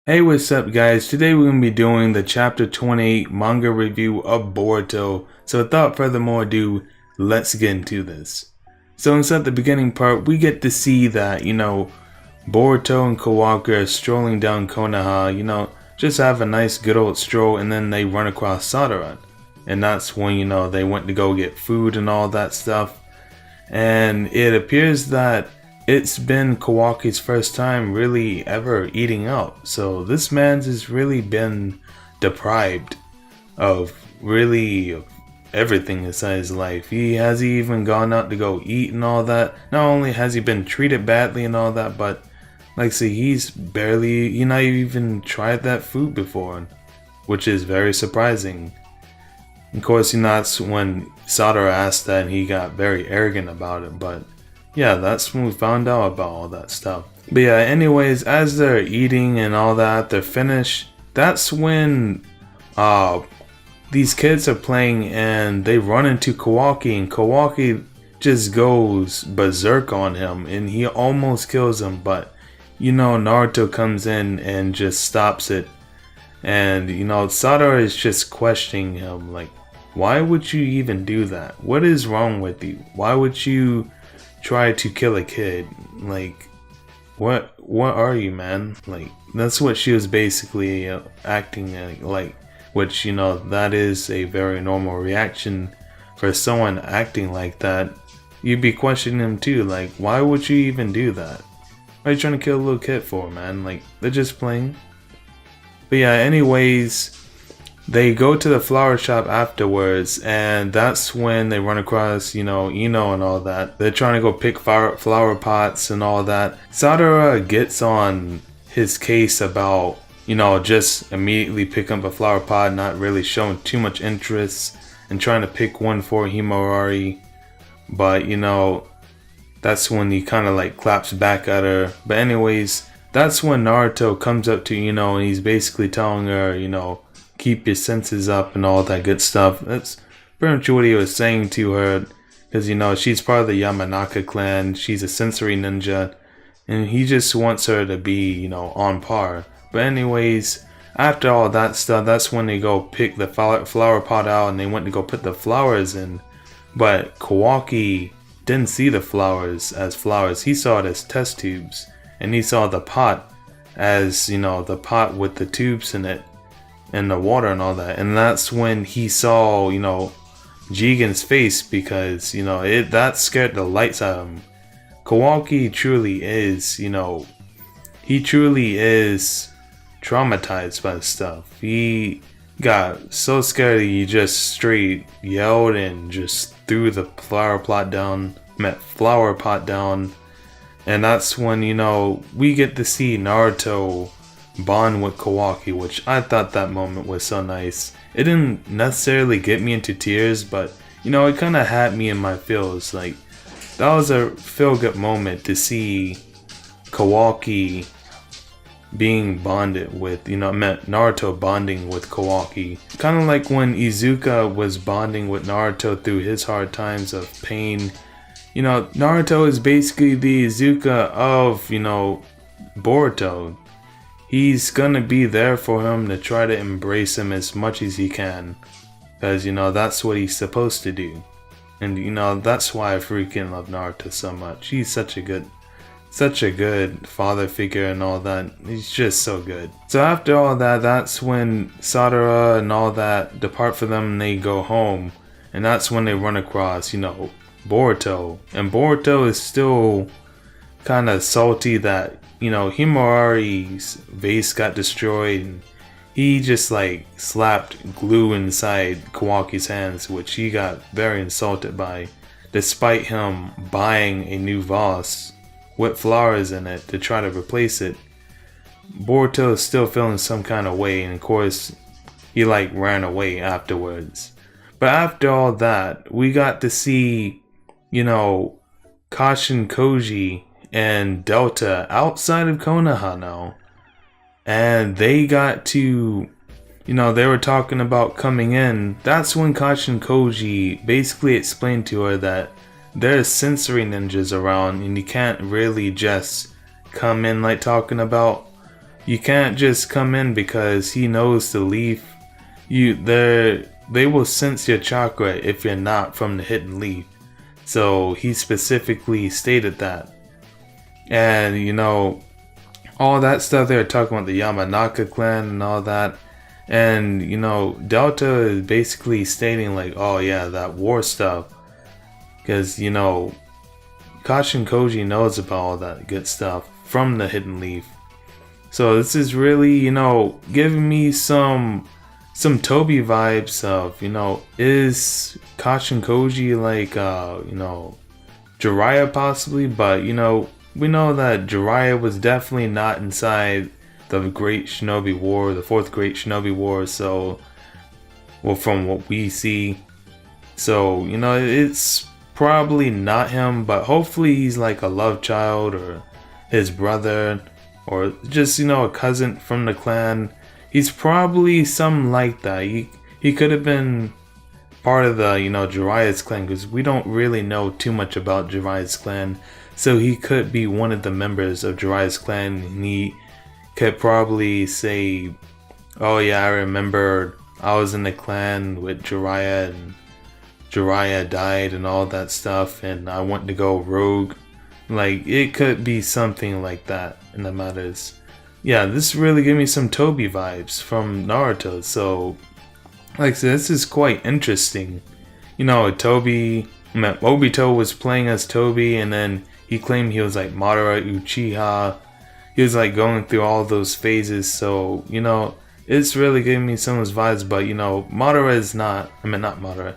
Hey, what's up guys? Today we're going to be doing the chapter 28 manga review of Boruto. So without further more ado, let's get into this. So inside the beginning part, we get to see that, Boruto and Kawaki are strolling down Konoha, just have a nice good old stroll, and then they run across Sadara. And that's when, they went to go get food and all that stuff. And it appears that it's been Kawaki's first time really ever eating out. So this man's has really been deprived of really everything inside his life. He hasn't even gone out to go eat and all that. Not only has he been treated badly and all that, but like I say, he not even tried that food before, which is very surprising. Of course, that's when Sadara asked that and he got very arrogant about it, but yeah, that's when we found out about all that stuff. But yeah, anyways, as they're eating and all that, they're finished. That's when these kids are playing and they run into Kawaki, and Kawaki just goes berserk on him and he almost kills him, but Naruto comes in and just stops it. And Sadara is just questioning him, like, why would you even do that? What is wrong with you? Why would you try to kill a kid? Like, what are you, man? Like, that's what she was basically acting like, which that is a very normal reaction for someone acting like that. You'd be questioning him too, like, why would you even do that? What are you trying to kill a little kid for, man? Like, they're just playing. But yeah, anyways, they go to the flower shop afterwards, and that's when they run across, Ino and all that. They're trying to go pick flower pots and all that. Sadara gets on his case about, just immediately picking up a flower pot, not really showing too much interest, and trying to pick one for Himawari. But, that's when he kind of like claps back at her. But anyways, that's when Naruto comes up to and he's basically telling her, keep your senses up and all that good stuff. That's pretty much what he was saying to her, because she's part of the Yamanaka clan. She's a sensory ninja, and he just wants her to be on par. But anyways, after all that stuff, that's when they go pick the flower pot out and they went to go put the flowers in. But Kawaki didn't see the flowers as flowers. He saw it as test tubes, and he saw the pot as the pot with the tubes in it and the water and all that. And that's when he saw Jigen's face, because that scared the lights out of him. Kawaki truly is he truly is traumatized by stuff. He got so scared he just straight yelled and just threw the flower pot down. And that's when we get to see Naruto bond with Kawaki, which I thought that moment was so nice. It didn't necessarily get me into tears, but it kind of had me in my feels. Like, that was a feel-good moment to see Kawaki being bonded with, Naruto bonding with Kawaki. Kind of like when Izuka was bonding with Naruto through his hard times of pain. Naruto is basically the Izuka of, Boruto. He's gonna be there for him to try to embrace him as much as he can. Because, that's what he's supposed to do. And, that's why I freaking love Naruto so much. He's such a good father figure and all that. He's just so good. So after all that, that's when Sadara and all that depart for them and they go home. And that's when they run across, Boruto. And Boruto is still kind of salty that Himawari's vase got destroyed, and he just like slapped glue inside Kawaki's hands, which he got very insulted by, despite him buying a new vase with flowers in it to try to replace it. Boruto is still feeling some kind of way, and of course he like ran away afterwards. But after all that, we got to see Kashin Koji and Delta outside of Konoha now. And they got to, they were talking about coming in. That's when Kashin Koji basically explained to her that there's sensory ninjas around and you can't really just come in like talking about, you can't just come in because he knows the leaf. They will sense your chakra if you're not from the hidden leaf. So he specifically stated that. And you know, all that stuff they're talking about, the Yamanaka clan and all that. And you know, Delta is basically stating like, oh yeah, that war stuff. Because you know, Kashin Koji knows about all that good stuff from the hidden leaf. So this is really, you know, giving me some Toby vibes of, you know, is Kashin Koji like, you know, Jiraiya possibly? But, you know, we know that Jiraiya was definitely not inside the Great Shinobi War, the Fourth Great Shinobi War, so, well, from what we see. So, you know, it's probably not him, but hopefully he's like a love child or his brother or just, you know, a cousin from the clan. He's probably something like that. He could have been part of the, you know, Jiraiya's clan, because we don't really know too much about Jiraiya's clan. So he could be one of the members of Jiraiya's clan, and he could probably say, oh yeah, I remember I was in the clan with Jiraiya and Jiraiya died and all that stuff, and I want to go rogue. Like, it could be something like that in the matters. Yeah, this really gave me some Toby vibes from Naruto. So, like I said, this is quite interesting. You know, Obito was playing as Toby, and then he claimed he was like Madara Uchiha. He was like going through all those phases. So, you know, it's really giving me some of those vibes. But, you know, Madara is not, not Madara.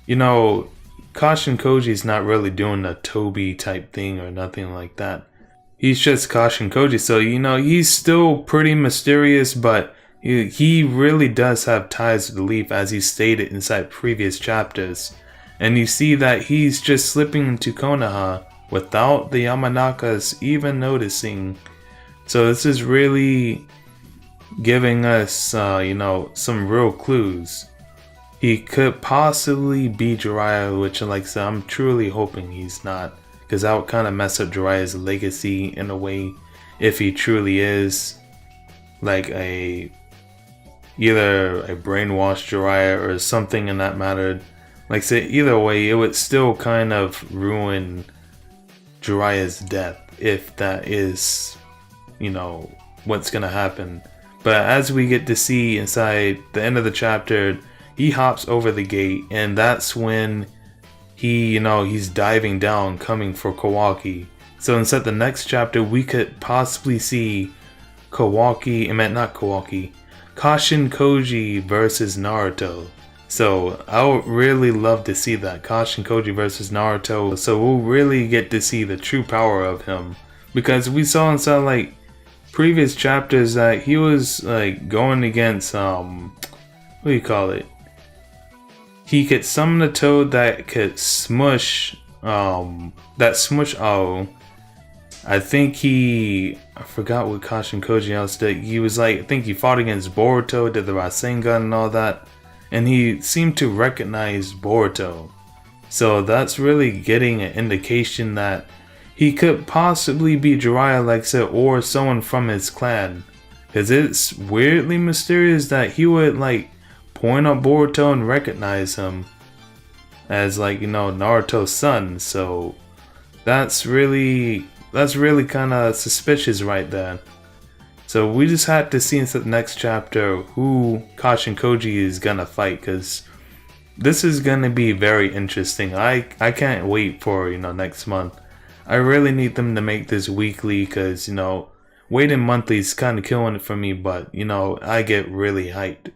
You know, Kashin Koji is not really doing a Toby type thing or nothing like that. He's just Kashin Koji, so you know, he's still pretty mysterious, but he really does have ties to the leaf, as he stated inside previous chapters. And you see that he's just slipping into Konoha without the Yamanakas even noticing. So this is really giving us, you know, some real clues. He could possibly be Jiraiya, which, like I said, I'm truly hoping he's not, because that would kind of mess up Jiraiya's legacy in a way, if he truly is like either a brainwashed Jiraiya or something in that matter. Like I said, either way, it would still kind of ruin Jiraiya's death if that is, you know, what's gonna happen. But as we get to see inside the end of the chapter, he hops over the gate, and that's when he, you know, he's diving down, coming for Kawaki. So instead the next chapter, we could possibly see Kashin Koji versus Naruto. So I would really love to see that, Kashin Koji versus Naruto. So we'll really get to see the true power of him, because we saw inside like previous chapters that he was like going against what do you call it? He could summon a toad that could smush I think I forgot what Kashin Koji else did. He was like, I think he fought against Boruto, did the Rasengan and all that, and he seemed to recognize Boruto. So that's really getting an indication that he could possibly be Jiraiya, like I said, or someone from his clan. Because it's weirdly mysterious that he would like point at Boruto and recognize him as, like, you know, Naruto's son. So that's really kind of suspicious right there. So we just had to see in the next chapter who Kashin Koji is gonna fight, because this is gonna be very interesting. I can't wait for, you know, next month. I really need them to make this weekly, because, you know, waiting monthly is kind of killing it for me. But, you know, I get really hyped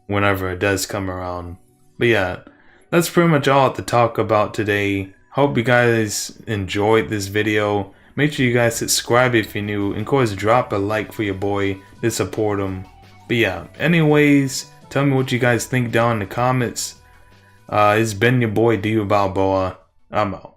whenever it does come around. But yeah, that's pretty much all to talk about today. Hope you guys enjoyed this video. Make sure you guys subscribe if you're new, and of course drop a like for your boy to support him. But yeah, anyways, tell me what you guys think down in the comments. It's been your boy Dio Balboa. I'm out.